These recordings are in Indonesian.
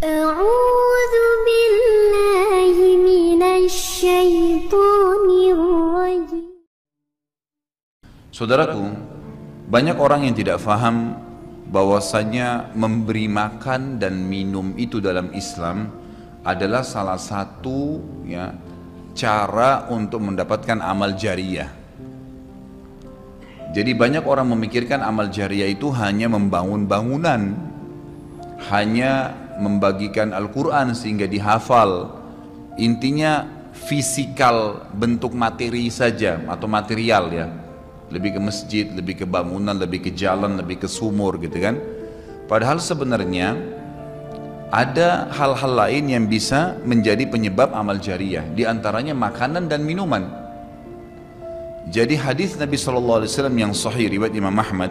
أعوذ بالله من الشيطان الرجيم. Saudaraku, banyak orang yang tidak faham bahwasanya memberi makan dan minum itu dalam Islam adalah salah satu cara untuk mendapatkan amal jariyah. Jadi banyak orang memikirkan amal jariyah itu hanya membangun bangunan, hanya membagikan Al-Quran sehingga dihafal. Intinya fisikal, bentuk materi saja atau material ya. Lebih ke masjid, lebih ke bangunan, lebih ke jalan, lebih ke sumur gitu kan. Padahal sebenarnya ada hal-hal lain yang bisa menjadi penyebab amal jariyah, di antaranya makanan dan minuman. Jadi hadis Nabi SAW yang sahih riwayat Imam Ahmad,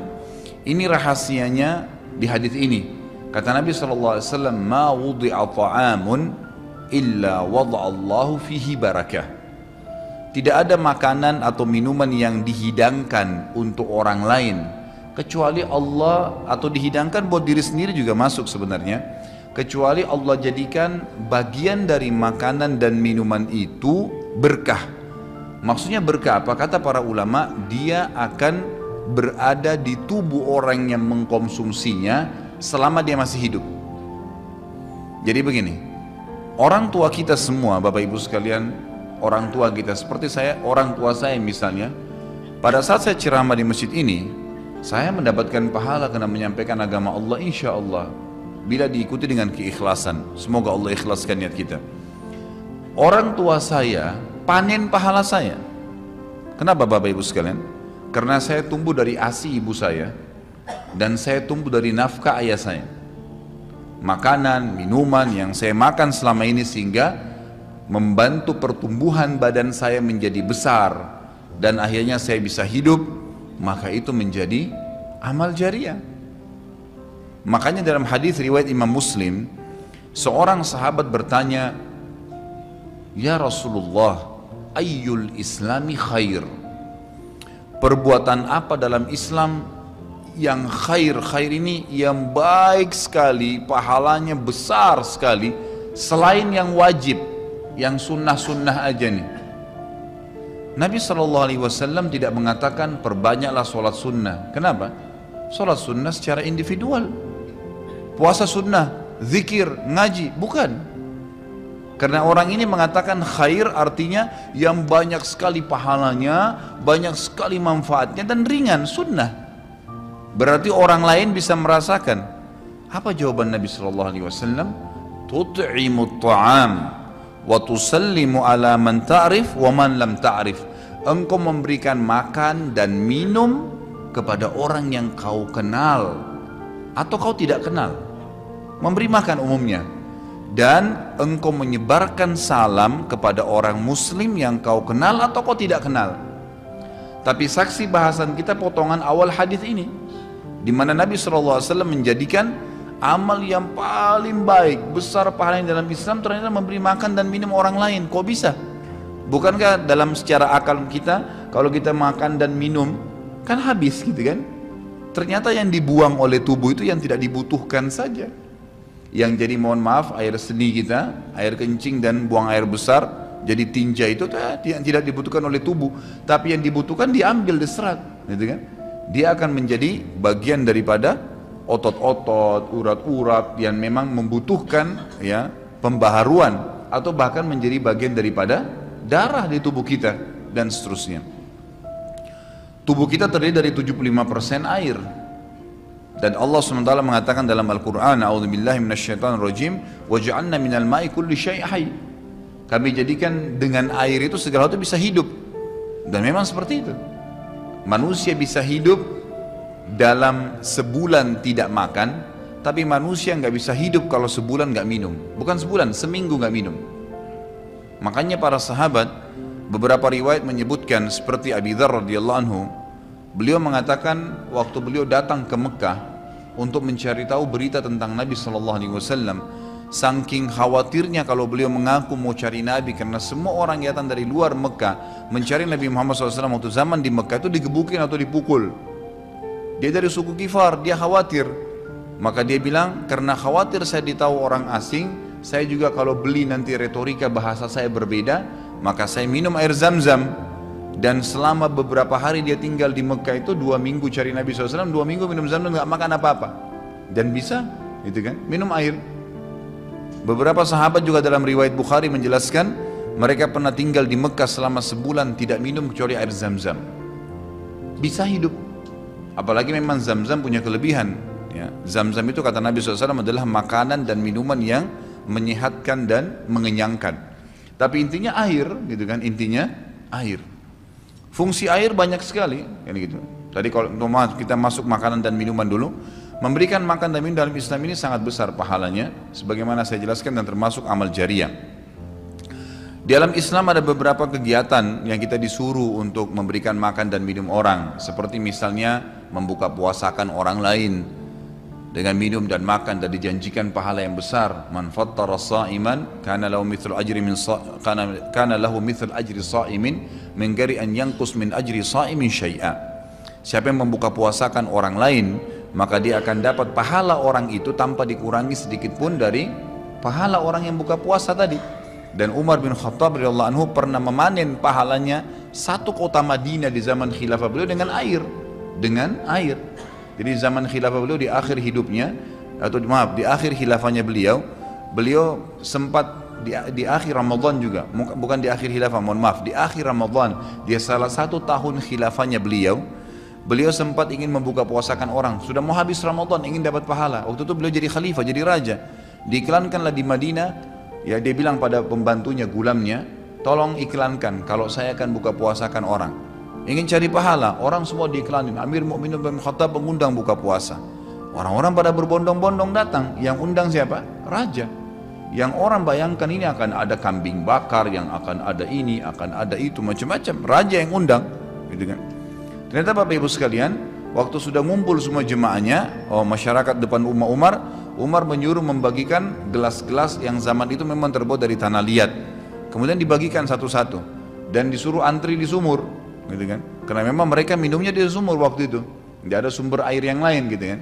ini rahasianya di hadis ini. Kata Nabi SAW, ma wudi'a ta'amun illa wada'allahu fihi barakah. Tidak ada makanan atau minuman yang dihidangkan untuk orang lain kecuali Allah, atau dihidangkan buat diri sendiri juga masuk sebenarnya, kecuali Allah jadikan bagian dari makanan dan minuman itu berkah. Maksudnya berkah apa? Kata para ulama, dia akan berada di tubuh orang yang mengkonsumsinya selama dia masih hidup. Jadi begini, orang tua kita semua, Bapak Ibu sekalian, orang tua kita seperti saya, orang tua saya misalnya, pada saat saya ceramah di masjid ini, saya mendapatkan pahala karena menyampaikan agama Allah, insya Allah, bila diikuti dengan keikhlasan. Semoga Allah ikhlaskan niat kita. Orang tua saya panen pahala saya. Kenapa Bapak Ibu sekalian? Karena saya tumbuh dari ASI ibu saya, dan saya tumbuh dari nafkah ayah saya. Makanan, minuman yang saya makan selama ini sehingga membantu pertumbuhan badan saya menjadi besar dan akhirnya saya bisa hidup, maka itu menjadi amal jariyah. Makanya dalam hadis riwayat Imam Muslim, seorang sahabat bertanya, "Ya Rasulullah, ayyul islami khair?" Perbuatan apa dalam Islam yang khair? Khair ini yang baik sekali, pahalanya besar sekali, selain yang wajib, yang sunnah-sunnah aja nih. Nabi SAW tidak mengatakan perbanyaklah sholat sunnah. Kenapa? Sholat sunnah secara individual, puasa sunnah, zikir, ngaji, bukan. Karena orang ini mengatakan khair artinya yang banyak sekali pahalanya, banyak sekali manfaatnya dan ringan, sunnah. Berarti orang lain bisa merasakan. Apa jawaban Nabi SAW? Tut'imut ta'am wa tusallimu ala man ta'rif wa man lam ta'rif. Engkau memberikan makan dan minum kepada orang yang kau kenal atau kau tidak kenal, memberi makan umumnya, dan engkau menyebarkan salam kepada orang muslim yang kau kenal atau kau tidak kenal. Tapi saksi bahasan kita potongan awal hadis ini, di mana Nabi SAW menjadikan amal yang paling baik, besar pahalanya dalam Islam ternyata memberi makan dan minum orang lain. Kok bisa? Bukankah dalam secara akal kita, kalau kita makan dan minum kan habis gitu kan? Ternyata yang dibuang oleh tubuh itu yang tidak dibutuhkan saja. Yang jadi mohon maaf air seni kita, air kencing dan buang air besar jadi tinja, itu yang tidak dibutuhkan oleh tubuh, tapi yang dibutuhkan diambil, diserap gitu kan? Dia akan menjadi bagian daripada otot-otot, urat-urat yang memang membutuhkan pembaharuan, atau bahkan menjadi bagian daripada darah di tubuh kita dan seterusnya. Tubuh kita terdiri dari 75% air. Dan Allah SWT mengatakan dalam Al-Quran, A'udzubillahi minasyaitonirrajim, waja'alna minal ma'i kulli syai' hayy. Kami jadikan dengan air itu segala sesuatu bisa hidup. Dan memang seperti itu. Manusia bisa hidup dalam sebulan tidak makan, tapi manusia nggak bisa hidup kalau sebulan nggak minum. Bukan sebulan, seminggu nggak minum. Makanya para sahabat, beberapa riwayat menyebutkan seperti Abi Dzar radhiyallahu anhu, beliau mengatakan waktu beliau datang ke Mekah untuk mencari tahu berita tentang Nabi SAW, saking khawatirnya kalau beliau mengaku mau cari Nabi, karena semua orang yang datang dari luar Mekah mencari Nabi Muhammad SAW waktu zaman di Mekah itu digebukin atau dipukul. Dia dari suku Kifar, dia khawatir Maka dia bilang, karena khawatir saya ditahu orang asing, saya juga kalau beli nanti retorika bahasa saya berbeda, maka saya minum air Zam-Zam. Dan selama beberapa hari dia tinggal di Mekah itu 2 minggu cari Nabi SAW, 2 minggu minum Zam-Zam, nggak makan apa-apa. Dan bisa, gitu kan, minum air. Beberapa sahabat juga dalam riwayat Bukhari menjelaskan, mereka pernah tinggal di Mekah selama sebulan tidak minum kecuali air Zam-Zam. Bisa hidup. Apalagi memang Zam-Zam punya kelebihan. Ya. Zam-Zam itu kata Nabi SAW adalah makanan dan minuman yang menyehatkan dan mengenyangkan. Tapi intinya air, gitu kan? Intinya air. Fungsi air banyak sekali, kan gitu. Tadi kalau kita masuk makanan dan minuman dulu, memberikan makan dan minum dalam Islam ini sangat besar pahalanya, sebagaimana saya jelaskan dan termasuk amal jariah. Di dalam Islam ada beberapa kegiatan yang kita disuruh untuk memberikan makan dan minum orang, seperti misalnya membuka puasakan orang lain dengan minum dan makan, dan dijanjikan pahala yang besar. Man fattara sha'iman kana lahu mithlu ajri sha'imin min ghairi an yanqus min ajri sha'imin syai'a. Siapa yang membuka puasakan orang lain, maka dia akan dapat pahala orang itu tanpa dikurangi sedikit pun dari pahala orang yang buka puasa tadi. Dan Umar bin Khattab radhiyallahu anhu pernah memanen pahalanya 1 kota Madinah di zaman khilafah beliau dengan air. Jadi zaman khilafah beliau di akhir hidupnya, atau maaf, di akhir khilafahnya beliau sempat di akhir Ramadan juga, bukan di akhir khilafah, mohon maaf, di akhir Ramadan, dia salah 1 tahun khilafahnya beliau sempat ingin membuka puasakan orang, sudah mau habis Ramadan, ingin dapat pahala. Waktu itu beliau jadi khalifah, jadi raja, diiklankanlah di Madinah. Ya, dia bilang pada pembantunya, gulamnya, tolong iklankan kalau saya akan buka puasakan orang. Ingin cari pahala, orang semua diiklanin. Amir Mu'minin bin Khattab mengundang buka puasa. Orang-orang pada berbondong-bondong datang. Yang undang siapa? Raja. Yang orang bayangkan ini akan ada kambing bakar, yang akan ada ini, akan ada itu, macam-macam. Raja yang undang, gitu kan. Ternyata Bapak Ibu sekalian, waktu sudah ngumpul semua jemaahnya, masyarakat depan Umar menyuruh membagikan gelas-gelas yang zaman itu memang terbuat dari tanah liat. Kemudian dibagikan satu-satu dan disuruh antri di sumur, gitu kan? Karena memang mereka minumnya di sumur waktu itu, tidak ada sumber air yang lain, gitu kan?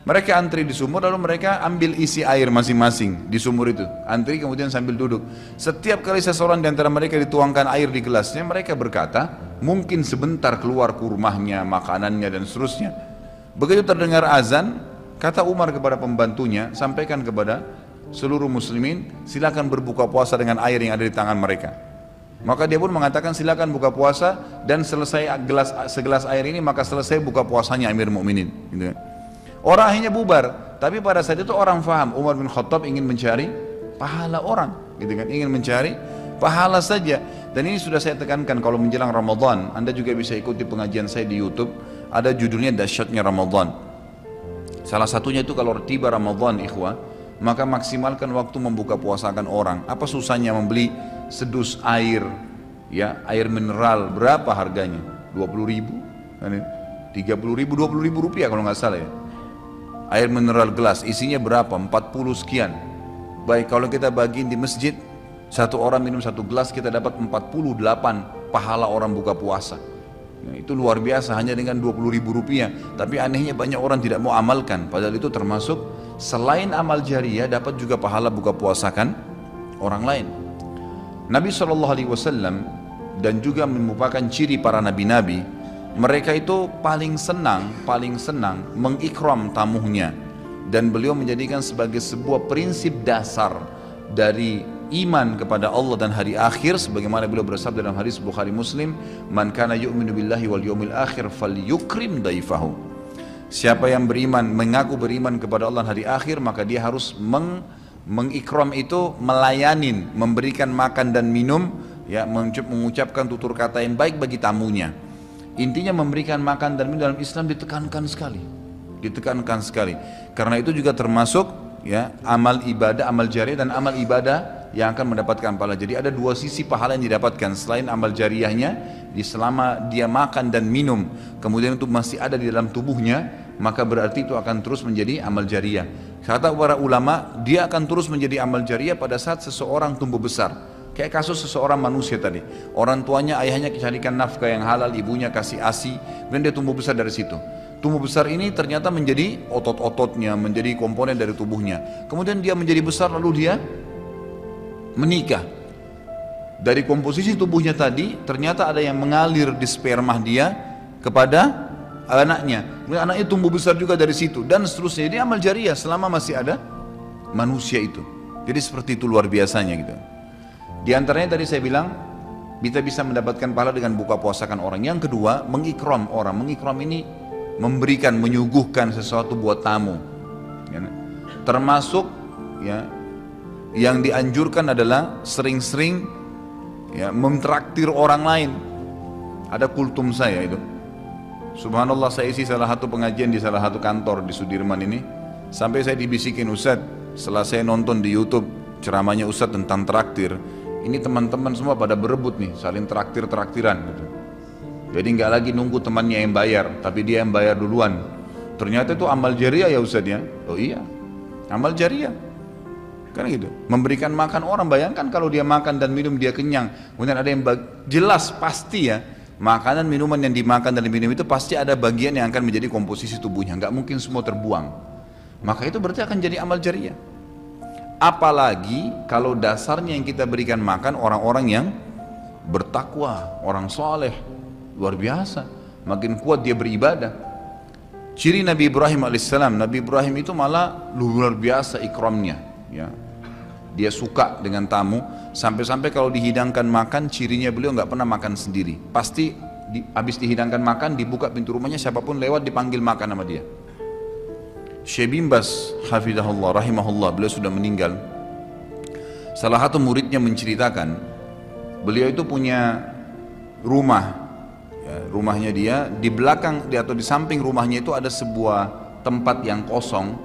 Mereka antri di sumur, lalu mereka ambil isi air masing-masing di sumur itu, antri kemudian sambil duduk. Setiap kali seseorang di antara mereka dituangkan air di gelasnya, mereka berkata, mungkin sebentar keluar kurmahnya, makanannya dan seterusnya. Begitu terdengar azan, kata Umar kepada pembantunya, sampaikan kepada seluruh muslimin, silakan berbuka puasa dengan air yang ada di tangan mereka. Maka dia pun mengatakan, silakan buka puasa, dan selesai segelas air ini, maka selesai buka puasanya Amir Mu'minin, gitu. Orang akhirnya bubar, tapi pada saat itu orang faham Umar bin Khattab ingin mencari pahala orang, gitu kan, ingin mencari pahala saja. Dan ini sudah saya tekankan, kalau menjelang Ramadan, Anda juga bisa ikuti pengajian saya di YouTube, ada judulnya Dahsyatnya Ramadan. Salah satunya itu kalau tiba Ramadan, ikhwah, maka maksimalkan waktu membuka puasakan orang. Apa susahnya membeli sedus air, ya, air mineral, berapa harganya? 20.000, 30.000, 20.000 rupiah kalau nggak salah ya. Air mineral gelas, isinya berapa? 40 sekian. Baik, kalau kita bagiin di masjid, satu orang minum 1 gelas, kita dapat 48 pahala orang buka puasa. Nah, itu luar biasa hanya dengan 20.000 rupiah. Tapi anehnya banyak orang tidak mau amalkan. Padahal itu termasuk selain amal jariah, dapat juga pahala buka puasakan orang lain. Nabi SAW dan juga merupakan ciri para nabi-nabi, mereka itu paling senang mengikram tamunya. Dan beliau menjadikan sebagai sebuah prinsip dasar dari iman kepada Allah dan hari akhir, sebagaimana beliau bersabda dalam hadis Bukhari Muslim, man kana yu'minu billahi wal yawmil akhir falyukrim daifahu. Siapa yang beriman, mengaku beriman kepada Allah dan hari akhir, maka dia harus mengikram itu, melayanin, memberikan makan dan minum, ya, mengucapkan tutur kata yang baik bagi tamunya. Intinya memberikan makan dan minum dalam Islam ditekankan sekali. Karena itu juga termasuk, ya, amal ibadah, amal jariah dan amal ibadah yang akan mendapatkan pahala. Jadi ada 2 sisi pahala yang didapatkan selain amal jariahnya, selama dia makan dan minum, kemudian itu masih ada di dalam tubuhnya, maka berarti itu akan terus menjadi amal jariah. Kata para ulama, dia akan terus menjadi amal jariah pada saat seseorang tumbuh besar. Kayak kasus seseorang manusia tadi, orang tuanya, ayahnya carikan nafkah yang halal, ibunya kasih ASI, dan dia tumbuh besar dari situ. Tumbuh besar ini ternyata menjadi otot-ototnya, menjadi komponen dari tubuhnya. Kemudian dia menjadi besar lalu dia menikah. Dari komposisi tubuhnya tadi ternyata ada yang mengalir di sperma dia kepada anaknya. Kemudian anaknya tumbuh besar juga dari situ dan seterusnya. Jadi amal jariah selama masih ada manusia itu. Jadi seperti itu luar biasanya gitu. Di antaranya tadi saya bilang kita bisa mendapatkan pahala dengan buka puasakan orang. Yang kedua, mengikram orang. Mengikram ini memberikan, menyuguhkan sesuatu buat tamu. Ya, termasuk ya, yang dianjurkan adalah sering-sering ya, mentraktir orang lain. Ada kultum saya itu. Subhanallah, saya isi salah satu pengajian di salah satu kantor di Sudirman ini. Sampai saya dibisikin, Ustadz, setelah saya nonton di YouTube ceramahnya Ustadz tentang traktir, ini teman-teman semua pada berebut nih, saling traktir-traktiran gitu. Jadi nggak lagi nunggu temannya yang bayar, tapi dia yang bayar duluan. Ternyata itu amal jariah ya Ustadz ya. Oh iya, amal jariah. Kan gitu. Memberikan makan orang, bayangkan kalau dia makan dan minum dia kenyang. Kemudian ada yang jelas pasti ya, makanan minuman yang dimakan dan diminum itu pasti ada bagian yang akan menjadi komposisi tubuhnya. Nggak mungkin semua terbuang. Maka itu berarti akan jadi amal jariah. Apalagi kalau dasarnya yang kita berikan makan orang-orang yang bertakwa, orang soleh. Luar biasa, makin kuat dia beribadah. Ciri Nabi Ibrahim alaihissalam, Nabi Ibrahim itu malah luar biasa ikramnya ya. Dia suka dengan tamu, sampai-sampai kalau dihidangkan makan, cirinya beliau nggak pernah makan sendiri. Pasti habis dihidangkan makan, dibuka pintu rumahnya, siapapun lewat dipanggil makan sama dia. Syekh bin Baz hafizahullah rahimahullah, beliau sudah meninggal. Salah satu muridnya menceritakan, beliau itu punya rumah. Rumahnya dia di belakang atau di samping rumahnya itu ada sebuah tempat yang kosong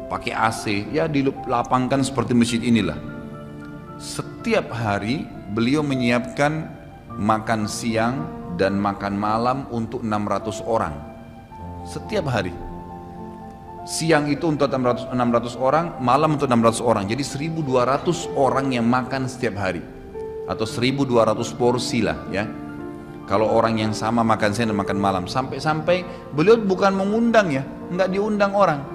pakai AC ya, dilapangkan seperti masjid inilah. Setiap hari beliau menyiapkan makan siang dan makan malam untuk 600 orang setiap hari. Siang itu untuk 600 orang, malam untuk 600 orang, jadi 1200 orang yang makan setiap hari atau 1200 porsi lah ya. Kalau orang yang sama makan siang dan makan malam, sampai-sampai beliau bukan mengundang ya, nggak diundang orang.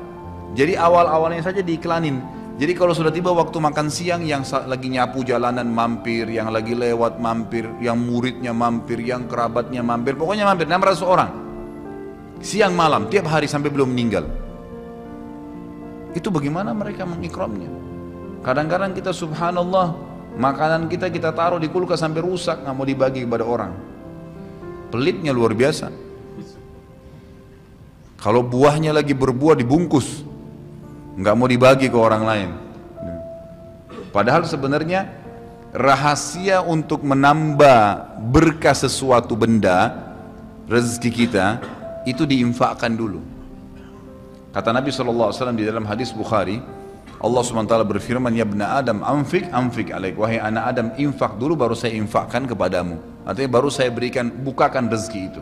Jadi awal-awalnya saja diiklanin. Jadi kalau sudah tiba waktu makan siang, yang lagi nyapu jalanan mampir, yang lagi lewat mampir, yang muridnya mampir, yang kerabatnya mampir, pokoknya mampir 600 orang. Siang malam, tiap hari sampai belum meninggal. Itu bagaimana mereka mengikramnya. Kadang-kadang kita subhanallah, makanan kita taruh di kulkas sampai rusak, nggak mau dibagi kepada orang. Pelitnya luar biasa. Kalau buahnya lagi berbuah dibungkus, nggak mau dibagi ke orang lain. Padahal sebenarnya rahasia untuk menambah berkah sesuatu benda, rezeki kita, itu diinfakkan dulu. Kata Nabi SAW di dalam hadis Bukhari, Allah SWT berfirman, ya ibna Adam anfik alaik, wahai anak Adam, infak dulu baru saya infakkan kepadamu. Artinya baru saya bukakan rezeki itu.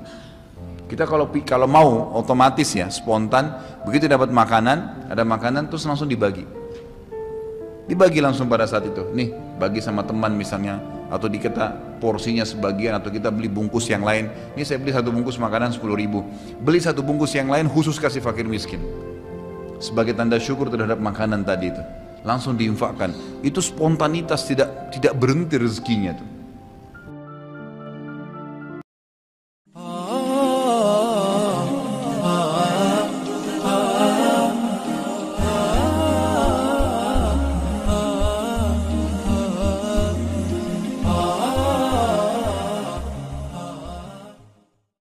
Kita kalau mau otomatis ya, spontan, begitu dapat makanan, ada makanan terus langsung dibagi langsung pada saat itu. Nih, bagi sama teman misalnya, atau dikata porsinya sebagian, atau kita beli bungkus yang lain. Ini saya beli satu bungkus makanan 10.000, beli satu bungkus yang lain khusus kasih fakir miskin, sebagai tanda syukur terhadap makanan tadi itu. Langsung diinfakkan. Itu spontanitas, tidak berhenti rezekinya tuh.